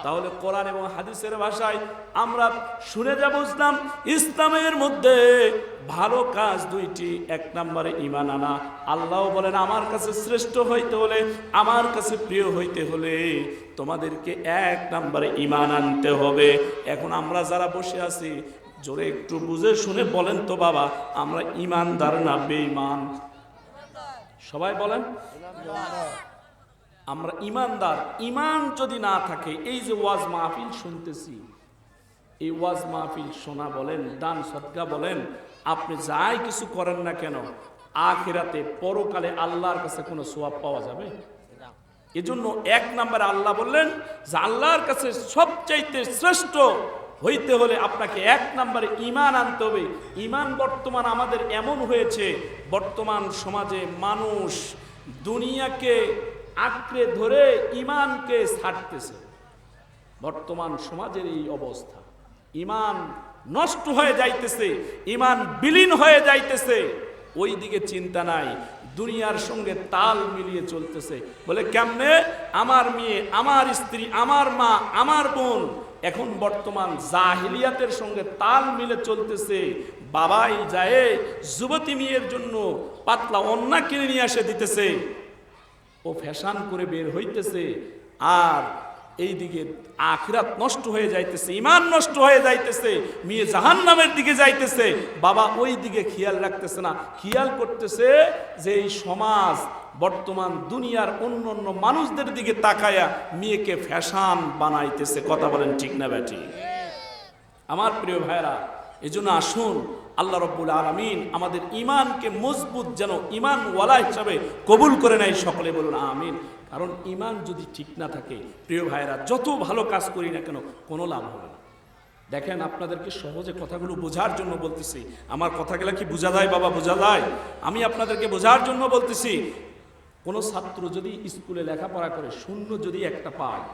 তাহলে কোরআন এবং হাদিসের ভাষায় আমরা শুনে যা বুঝলাম, ইসলামের মধ্যে ভালো কাজ দুইটি। এক নম্বরে ঈমান আনা। আল্লাহ বলেন আমার কাছে শ্রেষ্ঠ হইতে হলে, আমার কাছে প্রিয় হইতে হলে তোমাদেরকে এক নম্বরে ঈমান আনতে হবে। এখন আমরা যারা বসে আছি, জোরে একটু বুঝে শুনে বলেন তো বাবা, আমরা ঈমানদার না বেঈমান? সবাই বলেন আমরা ঈমানদার। ঈমান যদি না থাকে, এই যে ওয়াজ মাহফিল শুনতেছি, এই ওয়াজ মাহফিল শোনা বলেন, দান সদকা বলেন, আপনি যাই কিছু করেন না কেন, আখিরাতে পরকালে আল্লাহর কাছে কোনো সওয়াব পাওয়া যাবে? এজন্য এক নম্বরে আল্লাহ বললেন যে আল্লাহর কাছে সবচাইতে শ্রেষ্ঠ হইতে হলে আপনাকে এক নম্বরে ঈমান আনতে হবে। ঈমান বর্তমান আমাদের এমন হয়েছে, বর্তমান সমাজে মানুষ দুনিয়াকে আঁকড়ে ধরে ঈমানকে ছাড়তেছে। বর্তমান সমাজের এই অবস্থা, ঈমান নষ্ট হয়ে যাইতেছে, ঈমান বিলীন হয়ে যাইতেছে, ওই দিকে চিন্তা নাই, দুনিয়ার সঙ্গে তাল মিলিয়ে চলতেছে। বলে কেমনে? আমার মেয়ে, আমার স্ত্রী, আমার মা, আমার বোন এখন বর্তমান জাহিলিয়াতের সঙ্গে তাল মিলে চলতেছে। বাবাই যায় যুবতী মেয়ের জন্য পাতলা ওন্না কিনে নিয়ে এসে দিতেছে, ও ফ্যাশন করে বের হইতেছে, আর এইদিকে আখিরাত নষ্ট হয়ে যাইতেছে, ঈমান নষ্ট হয়ে যাইতেছে, মেয়ে জাহান্নামের দিকে যাইতেছে। বাবা ওই দিকে খেয়াল রাখতেছে না, খেয়াল করতেছে যে এই সমাজ বর্তমান দুনিয়ার অন্য অন্য মানুষদের দিকে তাকায়া মেয়েকে ফ্যাশন বানাইতেছে। কথা বলেন ঠিক না ব্যাটি? আমার প্রিয় ভাইরা, এজন্য আসুন আল্লাহ রাব্বুল আলামিন আমাদের ঈমানকে মজবুত যেন ঈমানওয়ালা হিসাবে কবুল করে নেয়। সকলে বলুন আমিন। কারণ ঈমান যদি ঠিক না থাকে, প্রিয় ভাইরা, যত ভালো কাজ করি না কেন কোনো লাভ হবে না। দেখেন, আপনাদেরকে সহজে কথাগুলো বোঝার জন্য বলতেছি। আমার কথাগুলো কি বোঝা যায় বাবা? বোঝা যায়? আমি আপনাদেরকে বোঝার জন্য বলতেছি। কোনো ছাত্র যদি স্কুলে লেখাপড়া করে শূন্য যদি একটা পায়,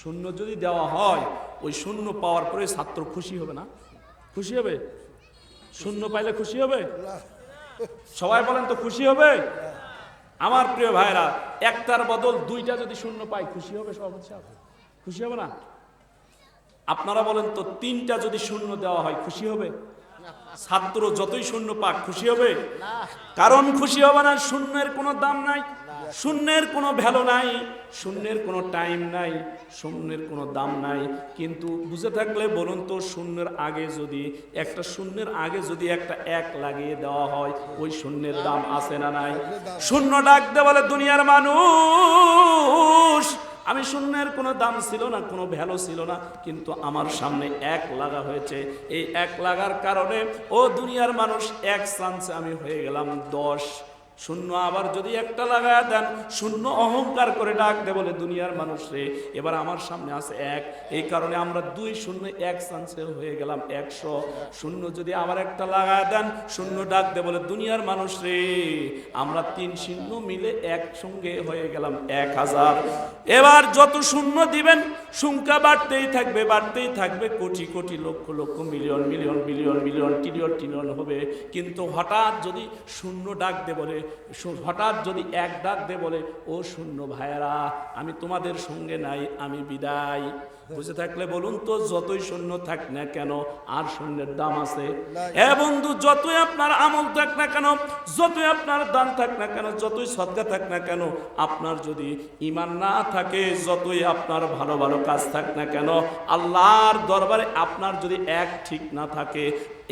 শূন্য যদি দেওয়া হয়, ওই শূন্য পাওয়ার পরে ছাত্র খুশি হবে না? খুশি হবে? শূন্য পাইলে খুশি হবে? সবাই বলেন তো খুশি হবে? আমার প্রিয় ভাইরা, একটার বদল দুইটা যদি শূন্য পাই খুশি হবে? সব খুশি হবে না? আপনারা বলেন তো, তিনটা যদি শূন্য দেওয়া হয় খুশি হবে? ছাত্র যতই শূন্য পাক খুশি হবে? কারণ খুশি হবে না, শূন্যের কোনো দাম নাই, শূন্যের কোনো ভ্যালু নাই, শূন্যের কোনো টাইম নাই, শূন্যের কোনো দাম নাই। কিন্তু বুঝে থাকলে বলুন তো, শূন্যের আগে যদি একটা, শূন্যের আগে যদি একটা এক লাগিয়ে দেওয়া হয়, ওই শূন্যের দাম আছে না নাই? শূন্য ডাক দে বলে দুনিয়ার মানুষ, আমি শূন্যের কোনো দাম ছিল না, কোনো ভ্যালু ছিল না, কিন্তু আমার সামনে এক লাগা হয়েছে। এই এক লাগার কারণে ও দুনিয়ার মানুষ এক চান্সে আমি হয়ে গেলাম 10। শূন্য আবার যদি একটা লাগায় দেন, শূন্য অহংকার করে ডাক দে বলে দুনিয়ার মানুষ রে, এবার আমার সামনে আছে এক। এই কারণে আমরা 2 শূন্য এক চান্সে হয়ে গেলাম 100। শূন্য যদি আবার একটা লাগায় দেন, শূন্য ডাক দে বলে দুনিয়ার মানুষ রে, আমরা 3 শূন্য মিলে একসঙ্গে হয়ে গেলাম 1000। এবার যত শূন্য দিবেন সংখ্যা বাড়তেই থাকবে, বাড়তেই থাকবে, crore crore, lakh lakh, million million, billion billion, trillion trillion হবে। কিন্তু হঠাৎ যদি শূন্য ডাক দে বলে, হঠাৎ যদি এক ডাক দে বলে, ও শূন্য ভাইয়েরা, আমি তোমাদের সঙ্গে নাই, আমি বিদায়। বুঝে থাকলে বলুন তো, যতই শূন্য থাক না কেন, আর শূন্যের দাম আছে? হ্যাঁ বন্ধু, যতই আপনার আমল থাক না কেন, যতই আপনার দান থাক না কেন, যতই সদকা থাক না কেন, আপনার যদি ঈমান না থাকে, যতই আপনার ভালো ভালো কাজ থাক না কেন, আল্লাহর দরবারে আপনার যদি এক ঠিক না থাকে,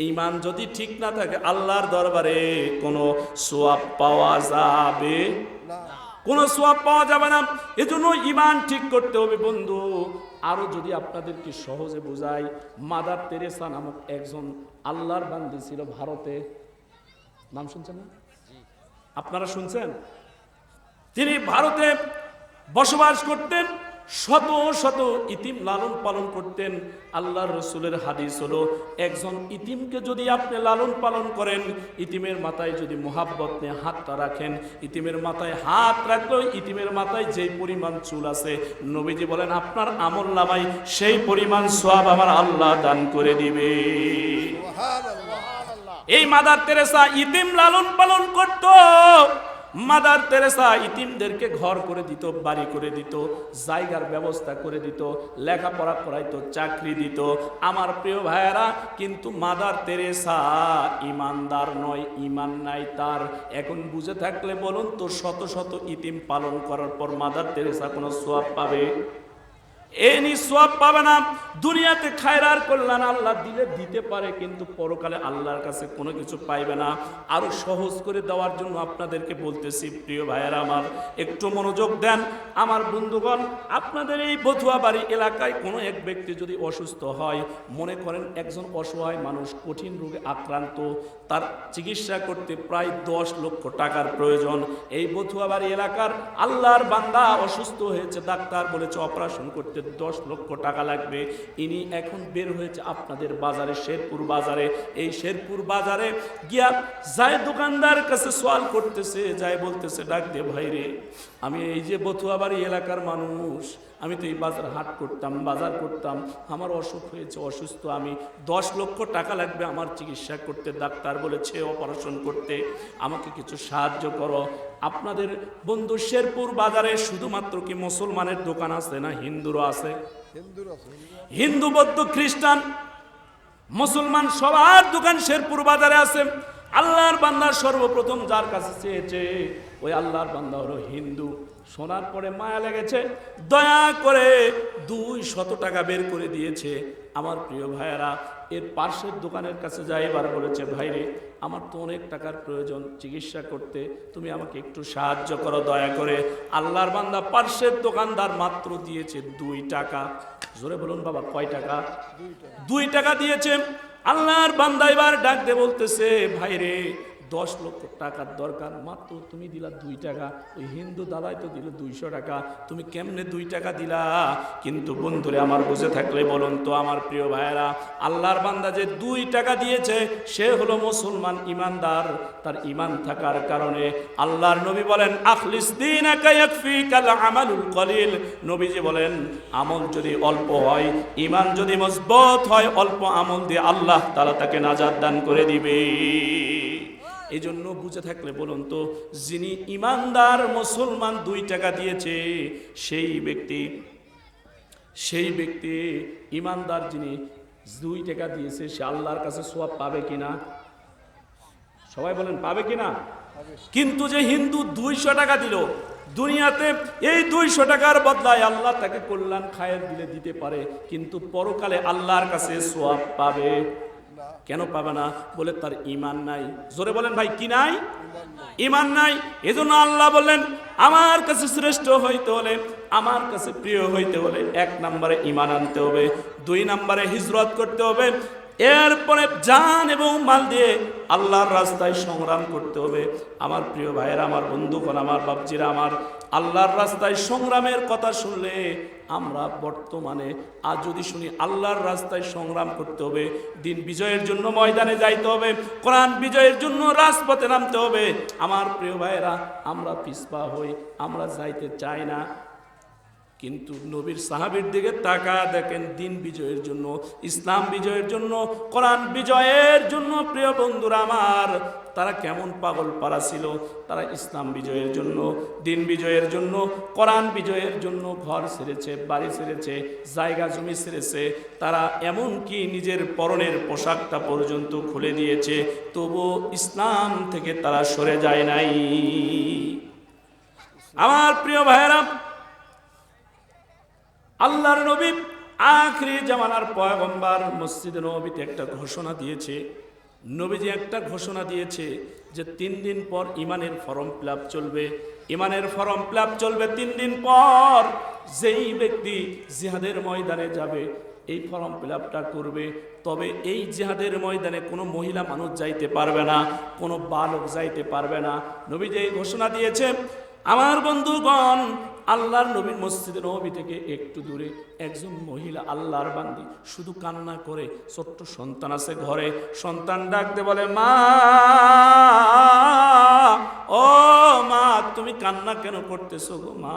ঈমান যদি ঠিক না থাকে, আল্লাহর দরবারে কোনো সওয়াব পাওয়া যাবে না, কোনো সওয়াব পাওয়া যাবে না। এজন্য ঈমান ঠিক করতে হবে বন্ধু। আরো যদি আপনাদেরকে সহজে বোঝাই, মাদার তেরেসা নামক একজন আল্লাহর বান্দি ছিল ভারতে। নাম শুনছেন না? আপনারা শুনছেন? তিনি ভারতে বসবাস করতেন, শত শত ইতিম লালন পালন করতেন। আল্লাহর রাসূলের হাদিস হলো, একজন ইতিমকে যদি আপনি লালন পালন করেন, ইতিমের মাথায় যদি মোহাব্বত নিয়ে হাতটা রাখেন, ইতিমের মাথায় হাত রাখলে ইতিমের মাথায় যেই পরিমাণ চুল আছে, নবীজি বলেন আপনার আমলনামায় সেই পরিমাণ সওয়াব আমার আল্লাহ দান করে দিবে। এই মাদার তেরেসা ইতিম লালন পালন করত। মাদার তেরেসা ইতিমদেরকে ঘর করে দিত, বাড়ি করে দিত, জায়গার ব্যবস্থা করে দিত, লেখাপড়া করাইতো, চাকরি দিত। আমার প্রিয় ভাইয়েরা, কিন্তু মাদার তেরেসা ইমানদার নয়, ইমান নাই তার। এখন বুঝে থাকলে বলুন তো, শত শত ইতিম পালন করার পর মাদার তেরেসা কোনো সওয়াব পাবে? এনি সওয়াব পাবে না। দুনিয়াতে খায়রার কল্যাণ আল্লাহ দিলে দিতে পারে, কিন্তু পরকালে আল্লাহর কাছে কোনো কিছু পাইবে না। আরো সহজ করে দেওয়ার জন্য আপনাদেরকে বলতেছি, প্রিয় ভাইয়েরা আমার, একটু মনোযোগ দেন। আমার বন্ধুগণ, আপনাদের এই বথুয়াবাড়ি এলাকায় কোনো এক ব্যক্তি যদি অসুস্থ হয়, মনে করেন একজন অসহায় মানুষ কঠিন রোগে আক্রান্ত, তার চিকিৎসা করতে প্রায় 10 লক্ষ টাকার প্রয়োজন। এই বথুয়াবাড়ি এলাকার আল্লাহর বান্দা অসুস্থ হয়েছে, ডাক্তার বলেছে অপারেশন করতে 10 লক্ষ টাকা লাগবে। ইনি এখন বের হয়েছে আপনাদের বাজারে, শেরপুর বাজারে। এই শেরপুর বাজারে গিয়া যায় দোকানদার কাছে সওয়াল করতেছে, যায় বলতেছে, ডাক দে ভাই রে, আমি এই যে বথুয়াবাড়ি এলাকার মানুষ, আমি তো এই বাজার হাট করতাম, বাজার করতাম, আমার অসুখ হয়েছে, অসুস্থ আমি, 10 লক্ষ টাকা লাগবে আমার চিকিৎসা করতে, ডাক্তার বলেছে অপারেশন করতে, আমাকে কিছু সাহায্য করো। আপনাদের বন্ধু শেরপুর বাজারে শুধুমাত্র কি মুসলমানের দোকান আছে না হিন্দুরও আছে? হিন্দু, বৌদ্ধ, খ্রিস্টান, মুসলমান সবার দোকান শেরপুর বাজারে আছে। আল্লাহর বান্দা সর্বপ্রথম যার কাছে চেয়েছে, ওই আল্লাহর বান্দা হলো হিন্দু। শোনার পরে মায়া লেগেছে, দয়া করে 200 টাকা বের করে দিয়েছে। আমার প্রিয় ভাইয়েরা, এর পাশের দোকানের কাছে যাই, এবার বলেছে, ভাইরে আমার তো অনেক টাকার প্রয়োজন চিকিৎসা করতে, তুমি আমাকে একটু সাহায্য করো দয়া করে। আল্লাহর বান্দা পাশের দোকানদার মাত্র দিয়েছে 2 টাকা। জোরে বলুন বাবা, কয় টাকা? 2 টাকা দিয়েছে। আল্লাহর বান্দা এবার ডাক দিয়ে বলতেছে, ভাইরে 10 লক্ষ টাকার দরকার, মাত্র তুমি দিলা 2 টাকা। ওই হিন্দু দাদাই তো দিল 200 টাকা, তুমি কেমনে 2 টাকা দিলা? কিন্তু বন্ধুরে আমার, বুঝে থাকলে বলুন তো আমার প্রিয় ভাইয়েরা, আল্লাহর বান্দা যে 2 টাকা দিয়েছে সে হলো মুসলমান, ইমানদার। তার ইমান থাকার কারণে আল্লাহর নবী বলেন, আখলিস দীনাকা ইয়াকফিকাল আমালুল কলিল। নবীজি বলেন, আমল যদি অল্প হয়, ইমান যদি মজবুত হয়, অল্প আমল দিয়ে আল্লাহ তাআলা তাকে নাজাত দান করে দিবে। এই জন্য বুঝে থাকলে বলুন তো, যিনি ইমানদার মুসলমান 2 টাকা দিয়েছে, সেই ব্যক্তি ইমানদার যিনি 2 টাকা দিয়েছে, সে আল্লাহর কাছে সওয়াব পাবে কিনা? সবাই বলেন, পাবে কিনা? কিন্তু যে হিন্দু 200 টাকা দিল, দুনিয়াতে এই 200 টাকার বদলায় আল্লাহ তাকে কল্যাণ খায়ের দিলে দিতে পারে, কিন্তু পরকালে আল্লাহর কাছে সওয়াব পাবে? কেন পাবে না? বলে তার ইমান নাই। জোরে বলেন ভাই, কি নাই? ইমান নাই। এজন্য আল্লাহ বললেন, আমার কাছে শ্রেষ্ঠ হইতে হলে, আমার কাছে প্রিয় হইতে হলে 1 নম্বরে ইমান আনতে হবে, 2 নম্বরে হিজরত করতে হবে, এরপরে জান এবং মাল দিয়ে আল্লাহর রাস্তায় সংগ্রাম করতে হবে। আমার প্রিয় ভাইয়েরা, আমার বন্ধুগণ, আমার বাপজিরা আমার, আল্লাহর রাস্তায় সংগ্রামের কথা শুনলে আমরা বর্তমানে আজ যদি শুনি আল্লাহর রাস্তায় সংগ্রাম করতে হবে, দিন বিজয়ের জন্য ময়দানে যাইতে হবে, কোরআন বিজয়ের জন্য রাজপথে নামতে হবে, আমার প্রিয় ভাইয়েরা আমরা পিছপা হই, আমরা যাইতে চাই না। কিন্তু নবীর সাহাবীর দিকে তাকা দেখেন, দিন বিজয়ের জন্য, ইসলাম বিজয়ের জন্য, কোরআন বিজয়ের জন্য, প্রিয় বন্ধুরা আমার, তারা কেমন পাগল পারা ছিল। তারা ইসলাম বিজয়ের জন্য, দিন বিজয়ের জন্য, কোরআন বিজয়ের জন্য ঘর ছেড়েছে, বাড়ি ছেড়েছে, জায়গা জমি ছেড়েছে, তারা এমনকি নিজের পরনের পোশাকটা পর্যন্ত খুলে দিয়েছে, তবু ইসলাম থেকে তারা সরে যায় নাই। আমার প্রিয় ভাইয়েরা, আল্লাহর নবী আখিরি জামানার পয়গম্বর মসজিদে নববীতে একটা ঘোষণা দিয়েছে। নবীজি একটা ঘোষণা দিয়েছে যে 3 দিন পর ইমানের ফর্ম ফিল আপ চলবে। ইমানের ফর্ম ফিল আপ চলবে 3 দিন পর। যেই ব্যক্তি জিহাদের ময়দানে যাবে, এই ফর্ম ফিল আপটা করবে, তবে এই জিহাদের ময়দানে কোনো মহিলা মানুষ যাইতে পারবে না, কোনো বালক যাইতে পারবে না। নবীজি এই ঘোষণা দিয়েছে। আমার বন্ধুগণ, আল্লাহর নবীর মসজিদে নববী থেকে একটু দূরে একজন মহিলা আল্লাহর বান্দি শুধু কান্না করে, ছোট্ট সন্তান আছে ঘরে, সন্তান ডাকতে বলে, মা, ও মা, তুমি কান্না কেন করতেছো গো মা?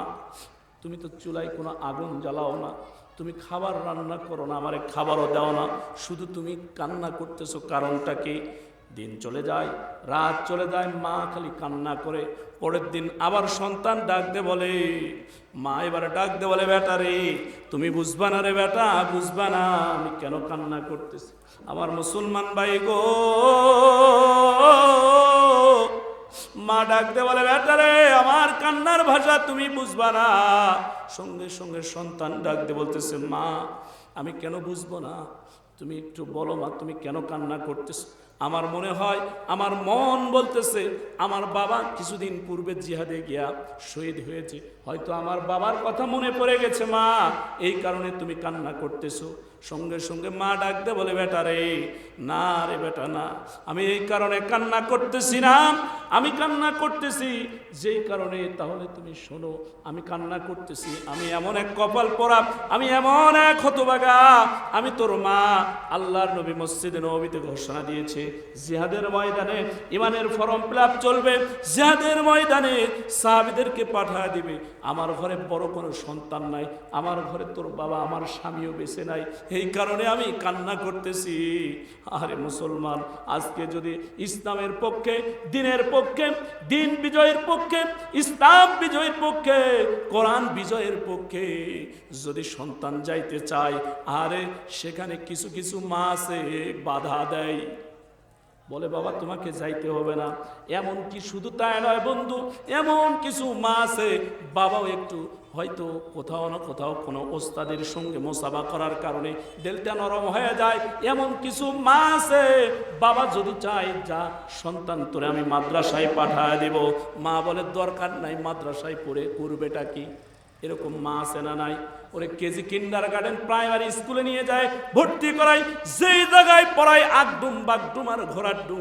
তুমি তো চুলায় কোনো আগুন জ্বালাও না, তুমি খাবার রান্না করো না, আমারে খাবারও দাও না, শুধু তুমি কান্না করতেছো, কারণটা কি? দিন চলে যায়, রাত চলে যায়, মা খালি কান্না করে। পরের দিন আবার সন্তান ডাক দে বলে, মা এবারে ডাক দে বলে, বেটা রে তুমি বুঝবা না রে বেটা, বুঝবা না আমি কেন কান্না করতেছি। আমার মুসলমান ভাই গো, মা ডাক দে বলে, বেটা রে আমার কান্নার ভাষা তুমি বুঝবা না। সঙ্গে সঙ্গে সন্তান ডাক দে বলতেছে, মা আমি কেন বুঝবো না, তুমি একটু বলো মা তুমি কেন কান্না করতেছো। আমার মনে হয়, আমার মন বলতেছে আমার বাবা কিছুদিন পূর্বে জিহাদে গিয়া শহীদ হয়েছে, হয়তো আমার বাবার কথা মনে পড়ে গেছে মা, এই কারণে তুমি কান্না করতেছো। সঙ্গে সঙ্গে মা ডাক দে বলে, বেটা রে না রে বেটা না, আমি এই কারণে কান্না করতেছি না, আমি কান্না করতেছি যেই কারণে, তাহলে তুমি শোনো আমি কান্না করতেছি, আমি এমন এক কপাল পোড়া, আমি এমন এক হতভাগা, আমি তোর মা। আল্লাহর নবী মসজিদে নববীতে ঘোষণা দিয়েছে জিহাদের ময়দানে ইমানের ফর্ম ফিলআপ চলবে, জিহাদের ময়দানে সাহাবীদেরকে পাঠিয়ে দিবে। আমার ঘরে বড় কোনো সন্তান নাই, আমার ঘরে তোর বাবা আমার স্বামীও বেঁচে নাই, এই কারণে আমি কান্না করতেছি। আরে মুসলমান, আজকে যদি ইসলামের পক্ষে, দিনের পক্ষে, দিন বিজয়ের পক্ষে, ইসলাম বিজয়ের পক্ষে, কোরআন বিজয়ের পক্ষে যদি সন্তান যাইতে চায়, আরে সেখানে কিছু কিছু মা আছে বাধা দেয়, বলে বাবা তোমাকে যাইতে হবে না। এমন কি শুধু তাই নয় বন্ধু, এমন কিছু মা আছে বাবাও একটু হয়তো কোথাও না কোথাও কোনো ওস্তাদের সঙ্গে মোসাবা করার কারণে দিলটা নরম হয়ে যায়। এমন কিছু মা আছে বাবা যদি চায় যা সন্তান তোরে আমি মাদ্রাসায় পাঠায় দেব, মা বলে দরকার নাই, মাদ্রাসায় পড়ে করবেটা কি। এরকম মা আছে না নাই? ওরে কেজি কিন্ডারগার্টেন প্রাইমারি স্কুলে নিয়ে যায় ভর্তি করায়, যেই জায়গায় পড়ায় আগডুম বাগডুম আর ঘোড়ার ডুম,